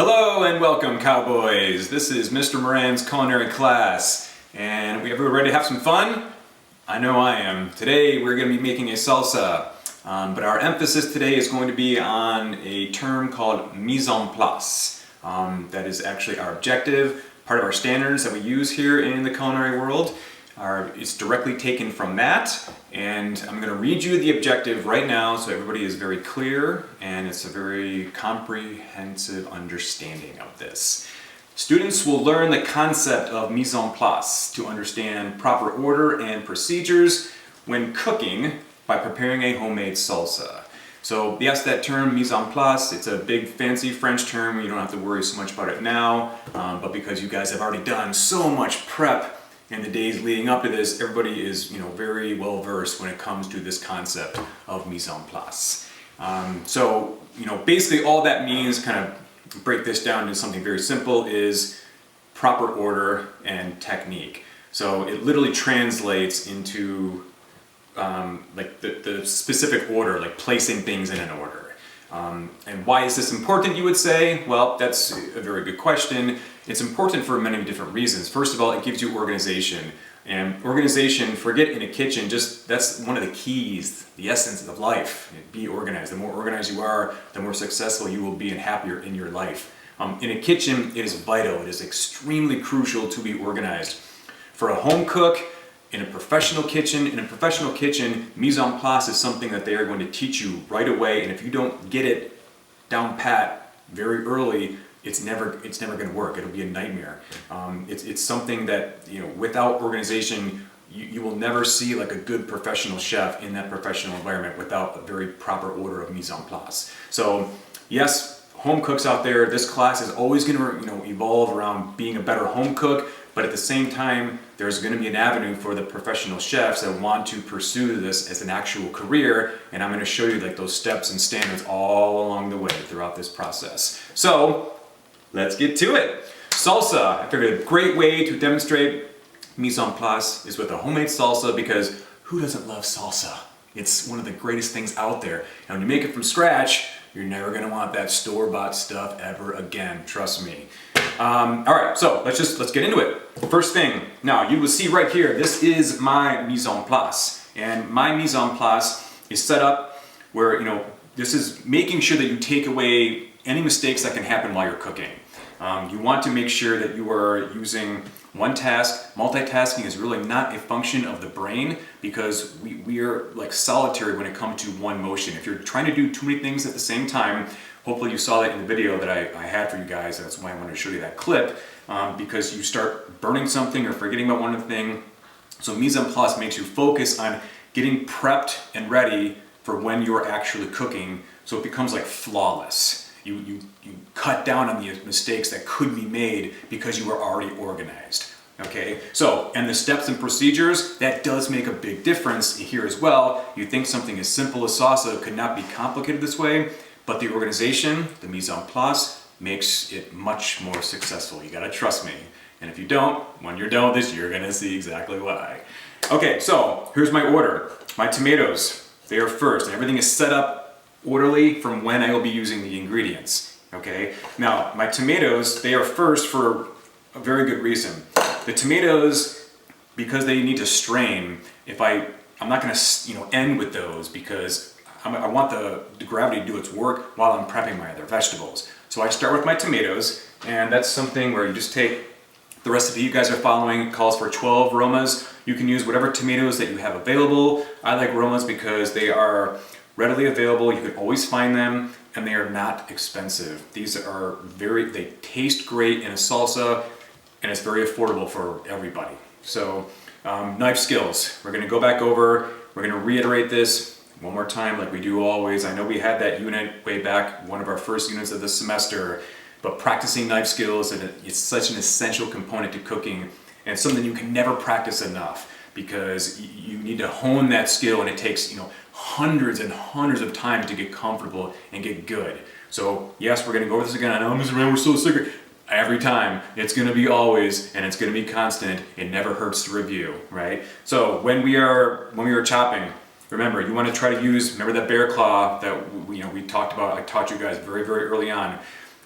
Hello and welcome, cowboys. This is Mr. Moran's culinary class, and we ever ready to have some fun? I know I am. Today we're going to be making a salsa, but our emphasis today is going to be on a term called mise en place. That is actually our objective, part of our standards that we use here in the culinary world. It's directly taken from that, and I'm going to read you the objective right now so everybody is very clear and it's a very comprehensive understanding of this. Students will learn the concept of mise en place to understand proper order and procedures when cooking by preparing a homemade salsa. So yes, that term mise en place, it's a big fancy French term. You don't have to worry so much about it now, but because you guys have already done so much prep in the days leading up to this, everybody is very well versed when it comes to this concept of mise en place. So basically all that means, kind of break this down into something very simple, is proper order and technique. So it literally translates into like the specific order, like placing things in an order. And why is this important, you would say? Well, that's a very good question. It's important for many different reasons. First of all, it gives you organization. And organization, forget in a kitchen, that's one of the keys, the essence of life. Be organized. The more organized you are, the more successful you will be and happier in your life. In a kitchen, it is vital. It is extremely crucial to be organized. For a home cook, in a professional kitchen, mise en place is something that they are going to teach you right away, and if you don't get it down pat very early, it's never going to work. It'll be a nightmare. It's something that without organization, you will never see like a good professional chef in that professional environment without a very proper order of mise en place. So yes, home cooks out there, this class is always going to evolve around being a better home cook. But at the same time, there's going to be an avenue for the professional chefs that want to pursue this as an actual career, and I'm going to show you like those steps and standards all along the way throughout this process. So let's get to it. Salsa. I figured a great way to demonstrate mise en place is with a homemade salsa, because who doesn't love salsa? It's one of the greatest things out there. And when you make it from scratch, you're never going to want that store-bought stuff ever again. Trust me. All right, so let's get into it. First thing, now you will see right here, this is my mise en place. And my mise en place is set up where, this is making sure that you take away any mistakes that can happen while you're cooking. You want to make sure that you are using one task. Multitasking is really not a function of the brain, because we are like solitary when it comes to one motion. If you're trying to do too many things at the same time, hopefully you saw that in the video that I had for you guys. That's why I wanted to show you that clip, because you start burning something or forgetting about one thing. So mise en place makes you focus on getting prepped and ready for when you're actually cooking, so it becomes like flawless. You cut down on the mistakes that could be made because you are already organized. Okay, so, and the steps and procedures, that does make a big difference here as well. You think something as simple as salsa could not be complicated this way, but the organization, the mise en place, makes it much more successful. You gotta trust me. And if you don't, when you're done with this, you're gonna see exactly why. Okay, so here's my order. My tomatoes, they are first, and everything is set up orderly from when I will be using the ingredients. Okay, now my tomatoes, they are first for a very good reason. The tomatoes, because they need to strain, I'm not gonna end with those, because I want the gravity to do its work while I'm prepping my other vegetables. So I start with my tomatoes, and that's something where you just take the recipe you guys are following. It calls for 12 romas. You can use whatever tomatoes that you have available. I like romas because they are readily available. You can always find them, and they are not expensive. These are they taste great in a salsa, and it's very affordable for everybody. So knife skills. We're gonna go back over, we're gonna reiterate this one more time like we do always. I know we had that unit way back, one of our first units of the semester, but practicing knife skills, and it's such an essential component to cooking, and something you can never practice enough, because you need to hone that skill, and it takes hundreds and hundreds of times to get comfortable and get good. So yes, we're gonna go over this again. I know, Mr. Man, we're so sick. Every time, it's gonna be always, and it's gonna be constant. It never hurts to review, right? So when we are chopping, remember, you want to try to use, remember that bear claw that we talked about, I taught you guys very, very early on.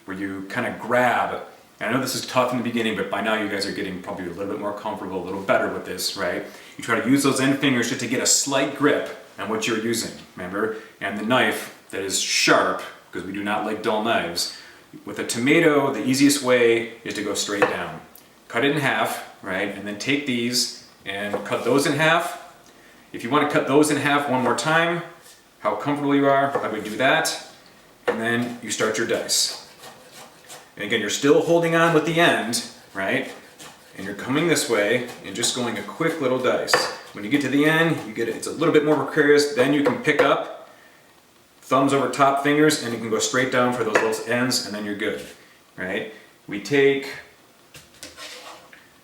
where you kind of grab. And I know this is tough in the beginning, but by now you guys are getting probably a little bit more comfortable, a little better with this, right? You try to use those end fingers just to get a slight grip on what you're using, remember? And the knife that is sharp, because we do not like dull knives. With a tomato, the easiest way is to go straight down. Cut it in half, right? And then take these and cut those in half. If you want to cut those in half one more time, how comfortable you are, I would do that. And then you start your dice. And again, you're still holding on with the end, right? And you're coming this way and just going a quick little dice. When you get to the end, it's a little bit more precarious, then you can pick up, thumbs over top fingers, and you can go straight down for those little ends, and then you're good, right? We take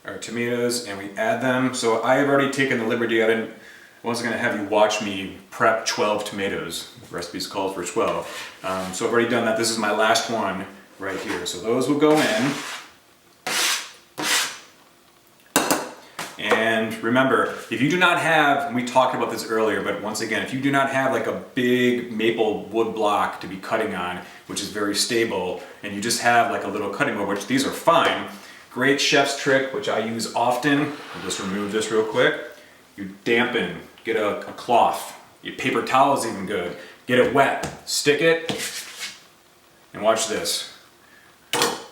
our tomatoes and we add them. So I have already taken the liberty, I wasn't gonna have you watch me prep 12 tomatoes. The recipe's called for 12. So I've already done that. This is my last one right here. So those will go in. And remember, if you do not have, and we talked about this earlier, but once again, if you do not have like a big maple wood block to be cutting on, which is very stable, and you just have like a little cutting board, which these are fine, great chef's trick, which I use often. I'll just remove this real quick. You dampen, get a cloth, your paper towel is even good. Get it wet, stick it, and watch this.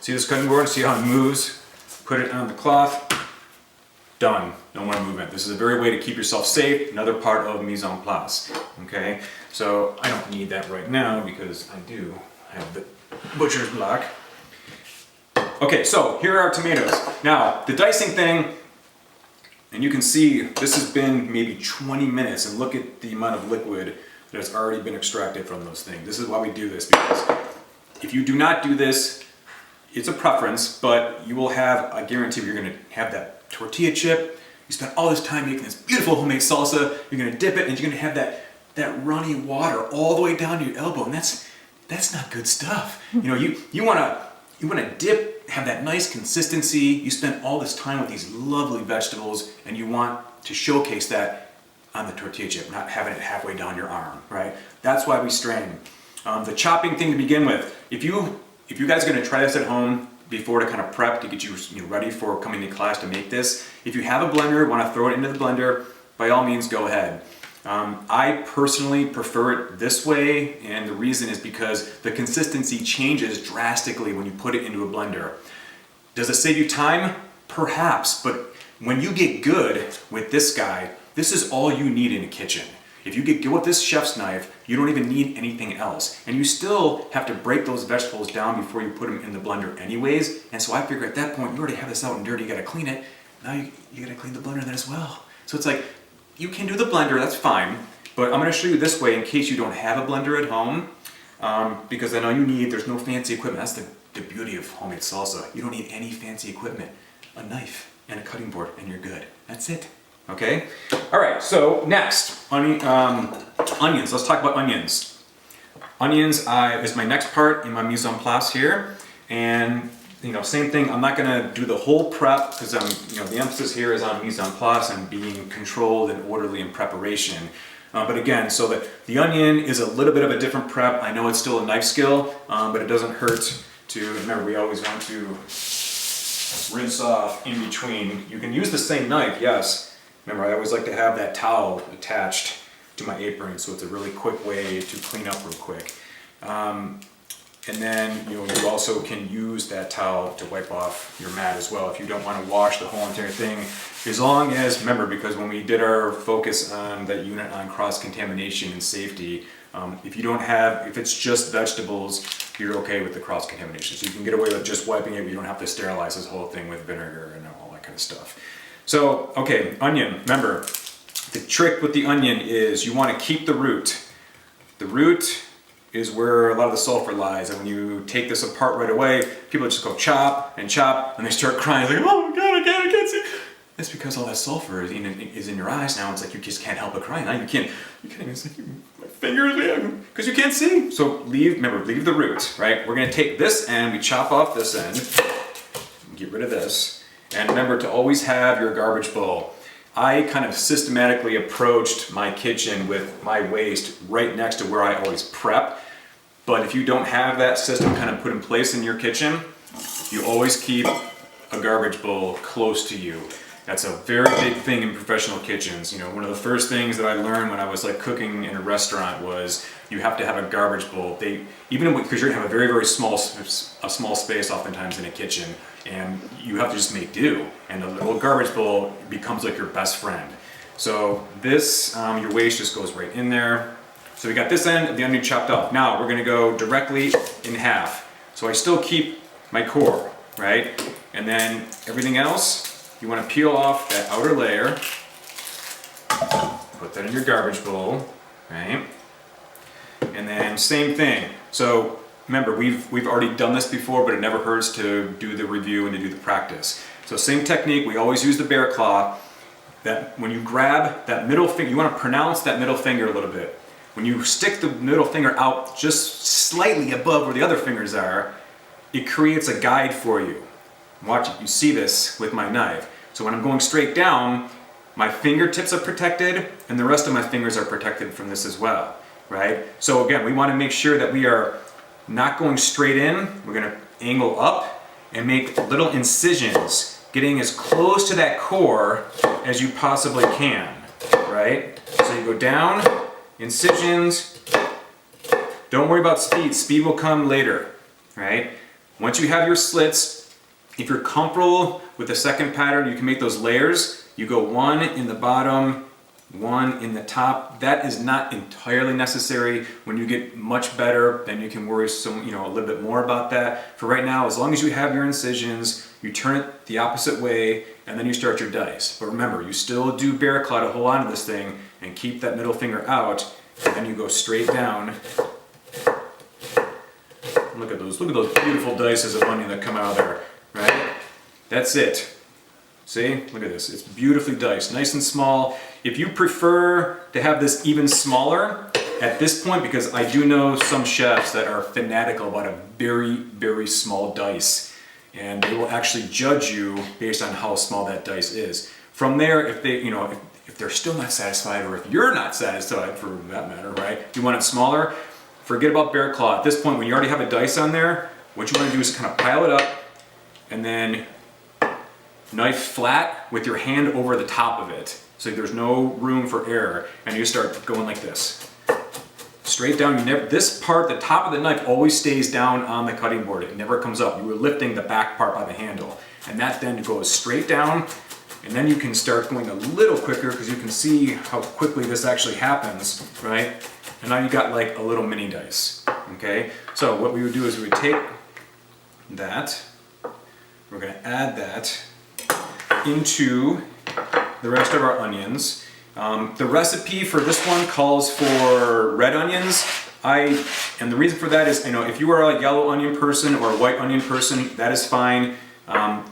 See this cutting board, see how it moves? Put it on the cloth. Done. No more movement. This is a very way to keep yourself safe. Another part of mise en place. Okay, so I don't need that right now because I do have the butcher's block. Okay, so here are our tomatoes. Now, the dicing thing, and you can see this has been maybe 20 minutes, and look at the amount of liquid that has already been extracted from those things. This is why we do this, because if you do not do this, it's a preference, but you will have, I guarantee you're gonna have that tortilla chip. You spent all this time making this beautiful homemade salsa. You're gonna dip it, and you're gonna have that runny water all the way down to your elbow, and that's not good stuff. You know, you wanna dip, have that nice consistency. You spent all this time with these lovely vegetables, and you want to showcase that on the tortilla chip, not having it halfway down your arm, right? That's why we strain. The chopping thing to begin with. If you guys are gonna try this at home, before to kind of prep to get you ready for coming to class to make this. If you have a blender, want to throw it into the blender, by all means go ahead. I personally prefer it this way, and the reason is because the consistency changes drastically when you put it into a blender. Does it save you time? Perhaps, but when you get good with this guy, this is all you need in a kitchen. If you get good with this chef's knife, you don't even need anything else. And you still have to break those vegetables down before you put them in the blender anyways. And so I figure at that point, you already have this out and dirty, you gotta clean it. Now you gotta clean the blender then as well. So it's like, you can do the blender, that's fine. But I'm gonna show you this way in case you don't have a blender at home. Because I know there's no fancy equipment. That's the beauty of homemade salsa. You don't need any fancy equipment. A knife and a cutting board and you're good. That's it. Okay? All right, so next, onions. Let's talk about onions. Onions is my next part in my mise en place here. And, same thing, I'm not gonna do the whole prep because the emphasis here is on mise en place and being controlled and orderly in preparation. But again, so the onion is a little bit of a different prep. I know it's still a knife skill, but it doesn't hurt to, remember, we always want to rinse off in between. You can use the same knife, yes. Remember, I always like to have that towel attached to my apron, so it's a really quick way to clean up real quick. And then you also can use that towel to wipe off your mat as well if you don't want to wash the whole entire thing. As long as, remember, because when we did our focus on that unit on cross-contamination and safety, if it's just vegetables, you're okay with the cross-contamination. So you can get away with just wiping it, but you don't have to sterilize this whole thing with vinegar and all that kind of stuff. So, okay, onion. Remember, the trick with the onion is you want to keep the root. The root is where a lot of the sulfur lies, and when you take this apart right away, people just go chop, and they start crying, like, oh my God, I can't see. That's because all that sulfur is in your eyes now. It's like you just can't help but cry. Now you can't even see my fingers, because you can't see. So leave the root, right? We're gonna take this end, we chop off this end, get rid of this. And remember to always have your garbage bowl. I kind of systematically approached my kitchen with my waste right next to where I always prep. But if you don't have that system kind of put in place in your kitchen, you always keep a garbage bowl close to you. That's a very big thing in professional kitchens. You know, one of the first things that I learned when I was like cooking in a restaurant was you have to have a garbage bowl. Even because you're gonna have a very small space oftentimes in a kitchen, and you have to just make do. And the little garbage bowl becomes like your best friend. So this, your waste just goes right in there. So we got this end of the onion chopped off. Now we're gonna go directly in half. So I still keep my core, right? And then everything else, you want to peel off that outer layer, put that in your garbage bowl, right? And then same thing. So remember, we've already done this before, but it never hurts to do the review and to do the practice. So same technique, we always use the bear claw. That when you grab that middle finger, you want to pronounce that middle finger a little bit. When you stick the middle finger out just slightly above where the other fingers are, it creates a guide for you. Watch it, you see this with my knife. So when I'm going straight down, my fingertips are protected and the rest of my fingers are protected from this as well, right? So again, we want to make sure that we are not going straight in. We're going to angle up and make little incisions, getting as close to that core as you possibly can, right? So you go down, incisions. Don't worry about speed. Speed will come later, right? Once you have your slits, if you're comfortable with the second pattern, you can make those layers. You go one in the bottom, one in the top. That is not entirely necessary. When you get much better, then you can worry a little bit more about that. For right now, as long as you have your incisions, you turn it the opposite way, and then you start your dice. But remember, you still do bear claw to hold on to this thing and keep that middle finger out, and then you go straight down. Look at those beautiful dices of onion that come out of there, right? That's it. See, look at this, it's beautifully diced, nice and small. If you prefer to have this even smaller, at this point, because I do know some chefs that are fanatical about a very small dice, and they will actually judge you based on how small that dice is. From there, if they, if they're still not satisfied, or if you're not satisfied for that matter, right? You want it smaller, forget about bear claw. At this point, when you already have a dice on there, what you want to do is kind of pile it up and then knife flat with your hand over the top of it. So there's no room for error. And you start going like this. Straight down, this part, the top of the knife always stays down on the cutting board. It never comes up. You are lifting the back part by the handle. And that then goes straight down. And then you can start going a little quicker because you can see how quickly this actually happens, right? And now you got like a little mini dice, okay? So what we would do is we would take that, we're gonna add that into the rest of our onions. The recipe for this one calls for red onions. And the reason for that is, if you are a yellow onion person or a white onion person, that is fine.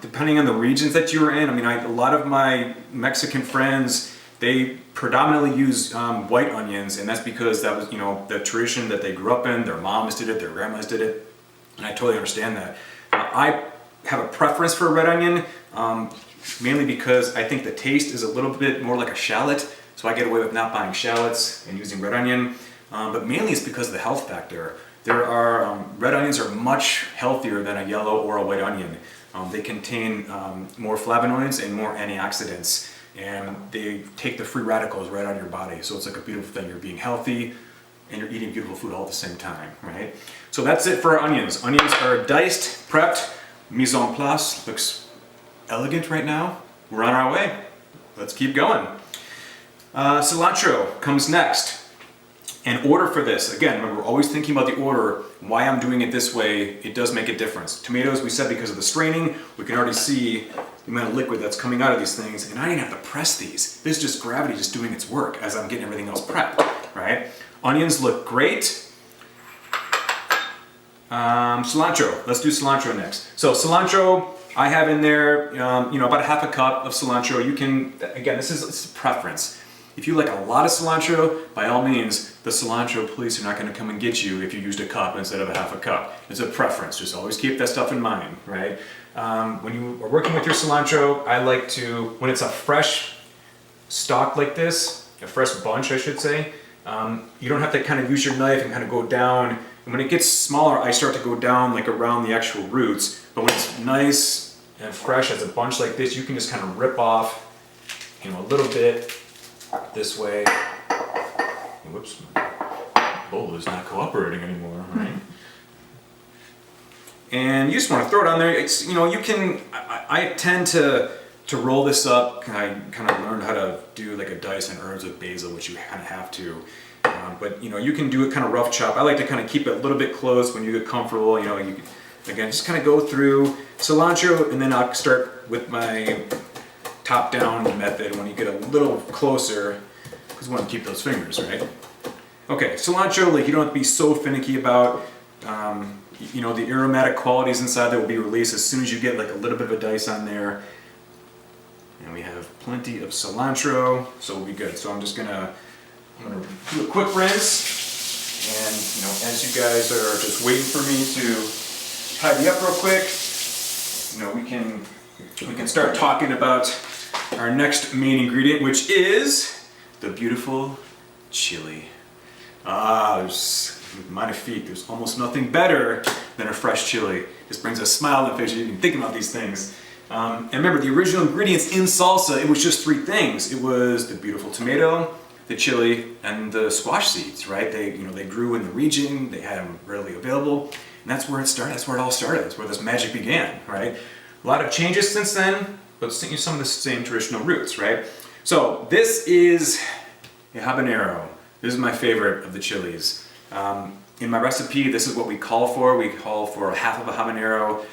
Depending on the regions that you're in, a lot of my Mexican friends, they predominantly use white onions, and that's because that was, the tradition that they grew up in. Their moms did it, their grandmas did it, and I totally understand that. I have a preference for a red onion, mainly because I think the taste is a little bit more like a shallot, so I get away with not buying shallots and using red onion, but mainly it's because of the health factor. Red onions are much healthier than a yellow or a white onion. They contain more flavonoids and more antioxidants, and they take the free radicals right out of your body. So it's like a beautiful thing. You're being healthy and you're eating beautiful food all at the same time, right? So that's it for our onions. Onions are diced, prepped, mise en place. Looks elegant right now. We're on our way. Let's keep going. Cilantro comes next. And order for this, again, remember, we're always thinking about the order, why I'm doing it this way. It does make a difference. Tomatoes, we said because of the straining, we can already see the amount of liquid that's coming out of these things, and I didn't have to press these. This is just gravity just doing its work as I'm getting everything else prepped, right? Onions look great. Cilantro, let's do cilantro next. So cilantro, I have in there, about a half a cup of cilantro. You can, again, this is preference. If you like a lot of cilantro, by all means, the cilantro police are not going to come and get you if you used a cup instead of a half a cup. It's a preference. Just always keep that stuff in mind, right? When you are working with your cilantro, I like to, when it's a fresh stalk like this, a fresh bunch, I should say, you don't have to kind of use your knife and kind of go down And when it gets smaller, I start to go down like around the actual roots. But when it's nice and fresh as a bunch like this, you can just kind of rip off, you know, a little bit this way. Whoops, my bowl is not cooperating anymore, right? And you just want to throw it on there. It's, you know, you can, I tend to roll this up. I kind of learned how to do like a dice and herbs with basil, which you kind of have to. But you know, you can do it kind of rough chop. I like to kind of keep it a little bit close when you get comfortable. You know, you can, again, just kind of go through cilantro, and then I'll start with my top-down method when you get a little closer, because we want to keep those fingers, right? Okay, cilantro, like you don't have to be so finicky about. You know, the aromatic qualities inside that will be released as soon as you get like a little bit of a dice on there. And we have plenty of cilantro, so we'll be good. So I'm gonna do a quick rinse. And you know, as you guys are just waiting for me to tidy up real quick, you know, we can start talking about our next main ingredient, which is the beautiful chili. There's magnifique. There's almost nothing better than a fresh chili. Just brings a smile on the face. You can think about these things. And remember, the original ingredients in salsa, it was just three things. It was the beautiful tomato, the chili, and the squash seeds, right? They grew in the region. They had them readily available, and that's where it started. That's where it all started. That's where this magic began, right? A lot of changes since then, but some of the same traditional roots, right? So this is a habanero. This is my favorite of the chilies. In my recipe, this is what we call for. We call for half of a habanero.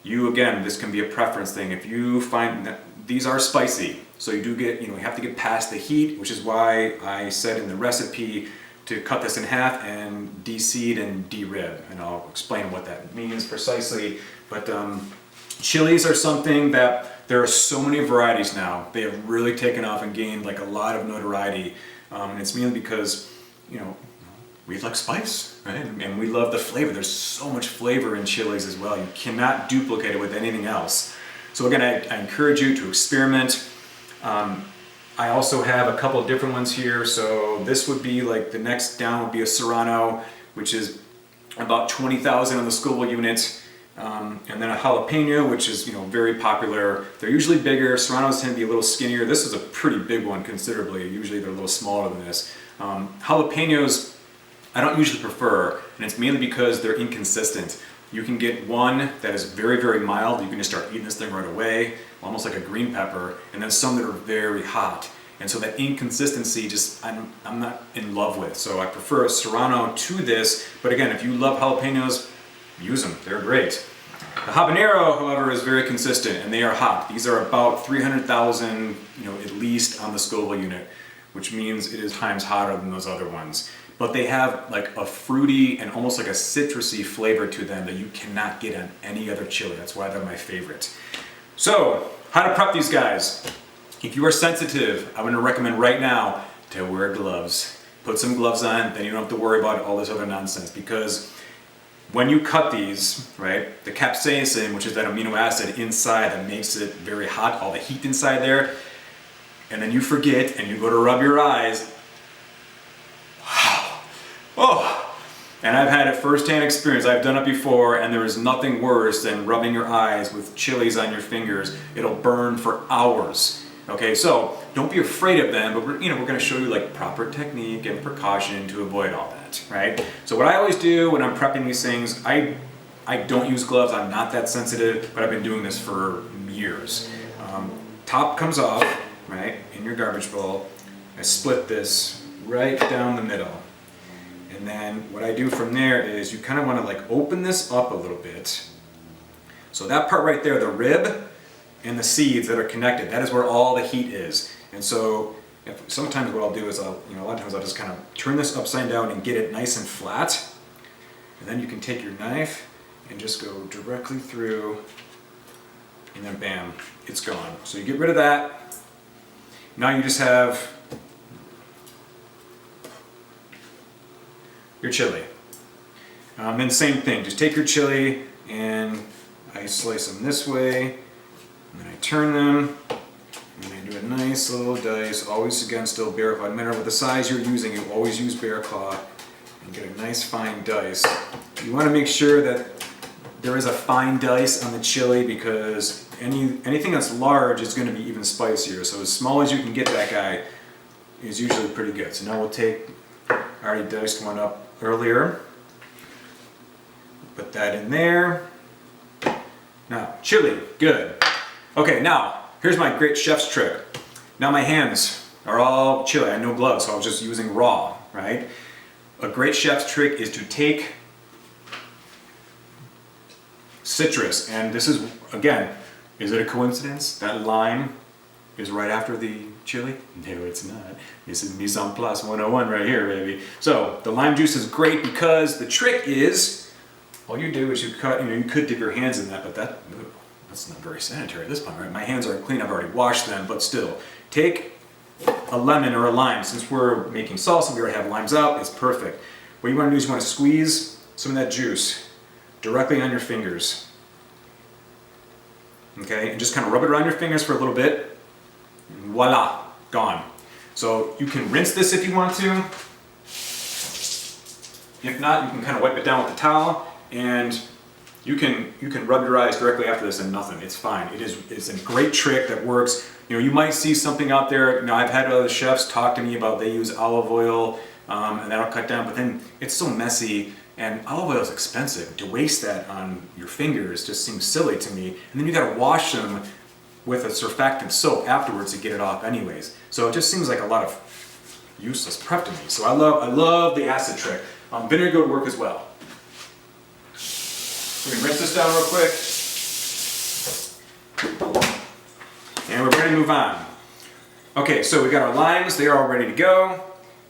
Again, this can be a preference thing. If you find that these are spicy, so you do get, you have to get past the heat, which is why I said in the recipe to cut this in half and de-seed and de-rib, and I'll explain what that means precisely. But chilies are something that there are so many varieties now. They have really taken off and gained like a lot of notoriety, and it's mainly because, we like spice, right? And we love the flavor. There's so much flavor in chilies as well. You cannot duplicate it with anything else. So again, I encourage you to experiment. I also have a couple of different ones here. So this would be like, the next down would be a serrano, which is about 20,000 on the Scoville unit. And then a jalapeno, which is very popular. They're usually bigger. Serranos tend to be a little skinnier. This is a pretty big one considerably. Usually they're a little smaller than this. Jalapenos, I don't usually prefer, and it's mainly because they're inconsistent. You can get one that is very, very mild. You can just start eating this thing right away, almost like a green pepper, and then some that are very hot. And so that inconsistency I'm not in love with. So I prefer a serrano to this, but again, if you love jalapenos, use them, they're great. The habanero, however, is very consistent, and they are hot. These are about 300,000, at least on the Scoville unit, which means it is times hotter than those other ones. But they have like a fruity and almost like a citrusy flavor to them that you cannot get on any other chili. That's why they're my favorite. So, how to prep these guys. If you are sensitive, I'm going to recommend right now to wear gloves. Put some gloves on, then you don't have to worry about all this other nonsense, because when you cut these, right, the capsaicin, which is that amino acid inside that makes it very hot, all the heat inside there, and then you forget and you go to rub your eyes. Oh, and I've had it firsthand experience. I've done it before, and there is nothing worse than rubbing your eyes with chilies on your fingers. It'll burn for hours. Okay, so don't be afraid of them, but we're going to show you like proper technique and precaution to avoid all that, right? So what I always do when I'm prepping these things, I don't use gloves. I'm not that sensitive, but I've been doing this for years. Top comes off, right, in your garbage bowl. I split this right down the middle. And then what I do from there is you kind of want to like open this up a little bit. So that part right there, the rib and the seeds that are connected, that is where all the heat is. And so sometimes what I'll do is a lot of times I'll just kind of turn this upside down and get it nice and flat. And then you can take your knife and just go directly through, and then bam, it's gone. So you get rid of that. Now you just have your chili. Then same thing, just take your chili and I slice them this way, and then I turn them, and I do a nice little dice, always again still bear claw. No matter what the size you're using, you always use bear claw, and get a nice fine dice. you want to make sure that there is a fine dice on the chili, because anything that's large is going to be even spicier. So as small as you can get that guy is usually pretty good. So now we'll take, I already diced one up earlier. Put that in there. Now, chili, good. Okay, now, here's my great chef's trick. Now my hands are all chili. I had no gloves, so I was just using raw, right? A great chef's trick is to take citrus, and this is, again, is it a coincidence that lime is right after the chili? No, it's not. This is mise en place 101 right here, baby. So the lime juice is great because the trick is, all you do is you cut, you could dip your hands in that, but that's not very sanitary at this point, right? My hands are clean, I've already washed them, but still. Take a lemon or a lime. Since we're making salsa, we already have limes out, it's perfect. What you want to do is you want to squeeze some of that juice directly on your fingers. Okay, and just kind of rub it around your fingers for a little bit. And voila, gone. So you can rinse this if you want to. If not, you can kind of wipe it down with a towel, and you can rub your eyes directly after this and nothing. It's fine. It's a great trick that works. You might see something out there. I've had other chefs talk to me about they use olive oil and that'll cut down, but then it's so messy, and olive oil is expensive. To waste that on your fingers just seems silly to me. And then you got to wash them with a surfactant soap afterwards to get it off anyways. So it just seems like a lot of useless prep to me. So I love the acid trick. Vinegar would work as well. We can rinse this down real quick. And we're ready to move on. Okay, so we got our limes, they are all ready to go.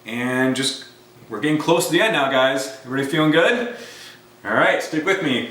And we're getting close to the end now, guys. Everybody feeling good? All right, stick with me.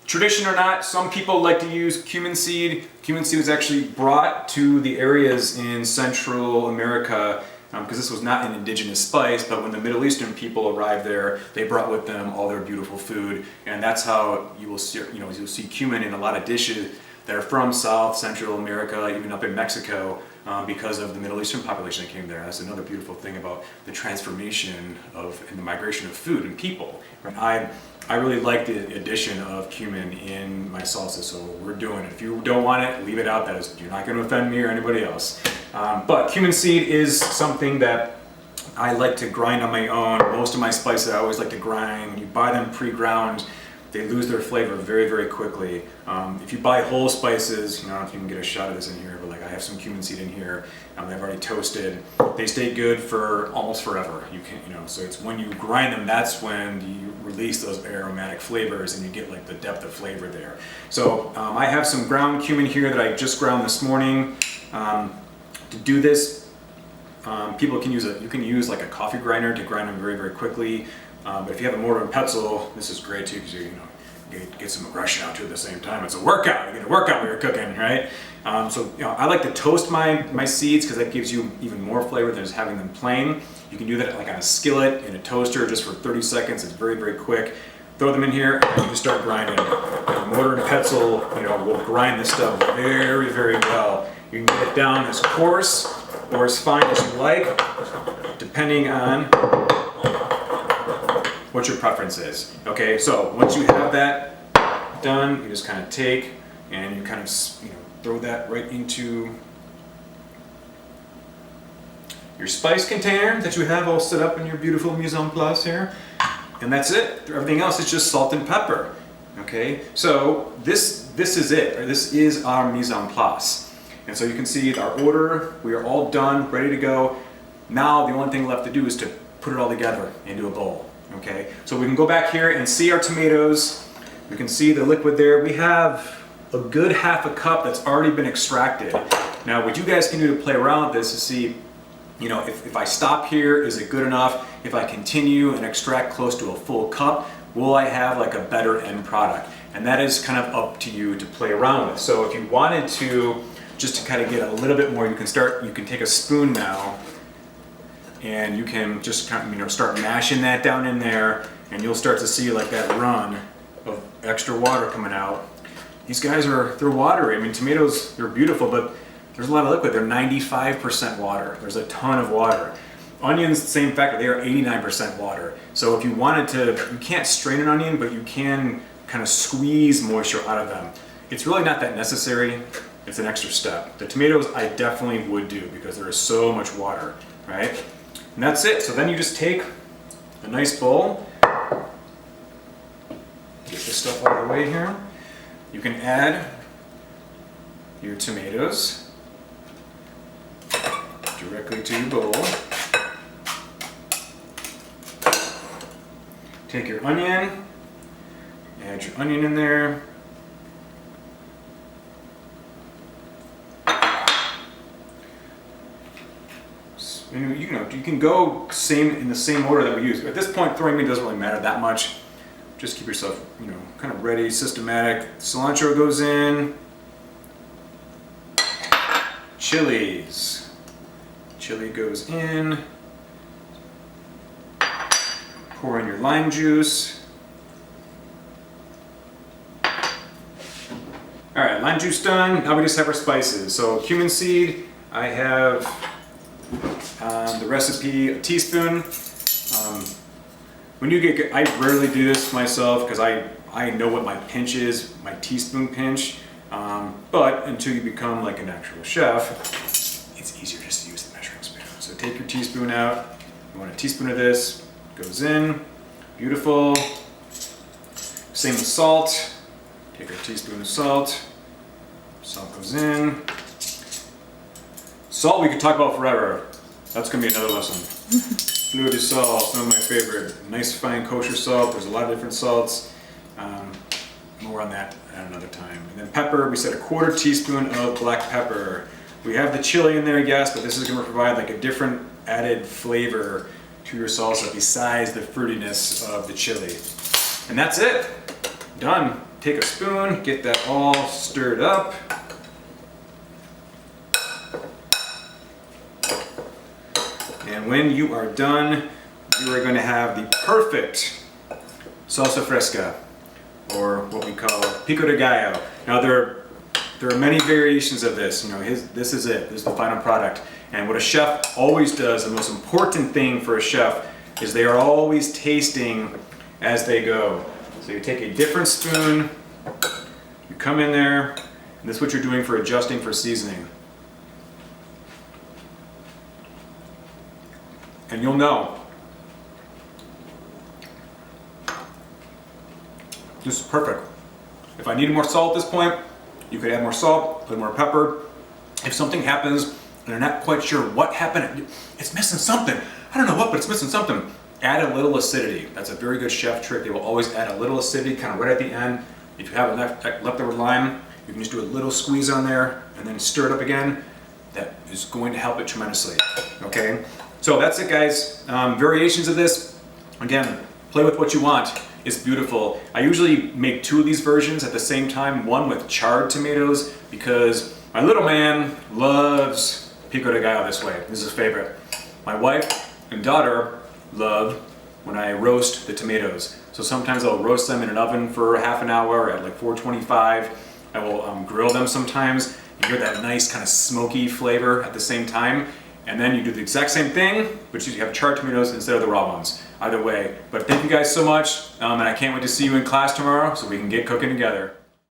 Tradition or not, some people like to use cumin seed. Cumin seed was actually brought to the areas in Central America because this was not an indigenous spice, but when the Middle Eastern people arrived there, they brought with them all their beautiful food, and that's how you will see, you'll see cumin in a lot of dishes that are from South Central America, even up in Mexico, because of the Middle Eastern population that came there. That's another beautiful thing about the transformation and the migration of food and people. I really like the addition of cumin in my salsa, so we're doing it. If you don't want it, leave it out. You're not going to offend me or anybody else. But cumin seed is something that I like to grind on my own. Most of my spices I always like to grind. When you buy them pre-ground, they lose their flavor very, very quickly. If you buy whole spices, I don't know if you can get a shot of this in here, but like I have some cumin seed in here. They've already toasted. They stay good for almost forever. So it's when you grind them, that's when you release those aromatic flavors and you get like the depth of flavor there. So I have some ground cumin here that I just ground this morning. To do this, people can use like a coffee grinder to grind them very, very quickly. But if you have a mortar and pestle, this is great too, because you get some aggression out too at the same time. It's a workout. You get a workout when you're cooking, right? So I like to toast my seeds because that gives you even more flavor than just having them plain. You can do that like on a skillet in a toaster just for 30 seconds. It's very, very quick. Throw them in here and you just start grinding. Mortar and pestle, will grind this stuff very, very well. You can get it down as coarse or as fine as you like, depending on what your preference is. Okay, so once you have that done, you just kind of take and you kind of throw that right into your spice container that you have all set up in your beautiful mise en place here, and that's it. Everything else is just salt and pepper. Okay, so this is it. Or this is our mise en place, and so you can see our order. We are all done, ready to go. Now the only thing left to do is to put it all together into a bowl. Okay, so we can go back here and see our tomatoes. We can see the liquid there. We have a good half a cup that's already been extracted. Now what you guys can do to play around with this is see, if I stop here, is it good enough? If I continue and extract close to a full cup, will I have like a better end product? And that is kind of up to you to play around with. So if you wanted to, just to kind of get a little bit more, you can take a spoon now and you can just kind of, start mashing that down in there, and you'll start to see like that run of extra water coming out. These guys they're watery. I mean, tomatoes, they're beautiful, but there's a lot of liquid. They're 95% water. There's a ton of water. Onions, same factor, they are 89% water. So if you wanted to, you can't strain an onion, but you can kind of squeeze moisture out of them. It's really not that necessary. It's an extra step. The tomatoes I definitely would do because there is so much water, right? And that's it. So then you just take a nice bowl, get this stuff out of the way here. You can add your tomatoes directly to your bowl. Take your onion, add your onion in there. You can go in the same order that we use. At this point, throwing meat doesn't really matter that much. Just keep yourself, kind of ready, systematic. Cilantro goes in. Chilies. Chili goes in. Pour in your lime juice. All right, lime juice done. Now we just have our spices. So cumin seed, I have the recipe, a teaspoon. When you get, I rarely do this myself because I know what my pinch is, my teaspoon pinch. But until you become like an actual chef, it's easier just to use the measuring spoon. So take your teaspoon out. You want a teaspoon of this, goes in, beautiful. Same with salt. Take a teaspoon of salt. Salt goes in. Salt we could talk about forever. That's gonna be another lesson. Fleur de salt, some of my favorite. Nice fine kosher salt. There's a lot of different salts. More on that at another time. And then pepper, we said a 1/4 teaspoon of black pepper. We have the chili in there, yes, but this is gonna provide like a different added flavor to your salsa besides the fruitiness of the chili. And that's it. Done. Take a spoon, get that all stirred up. And when you are done, you are going to have the perfect salsa fresca, or what we call pico de gallo. Now there are many variations of this. This is it. This is the final product. And what a chef always does, the most important thing for a chef, is they are always tasting as they go. So you take a different spoon, you come in there, and this is what you're doing for adjusting for seasoning. And you'll know. This is perfect. If I needed more salt at this point, you could add more salt, put more pepper. If something happens and you're not quite sure what happened, it's missing something. I don't know what, but it's missing something. Add a little acidity. That's a very good chef trick. They will always add a little acidity kind of right at the end. If you have leftover lime, you can just do a little squeeze on there and then stir it up again. That is going to help it tremendously, okay? So that's it, guys. Variations of this. Again, play with what you want. It's beautiful. I usually make 2 of these versions at the same time, one with charred tomatoes because my little man loves pico de gallo this way. This is his favorite. My wife and daughter love when I roast the tomatoes. So sometimes I'll roast them in an oven for half an hour at like 425. I will grill them sometimes. You get that nice kind of smoky flavor at the same time. And then you do the exact same thing, but you have charred tomatoes instead of the raw ones. Either way. But thank you guys so much, and I can't wait to see you in class tomorrow so we can get cooking together.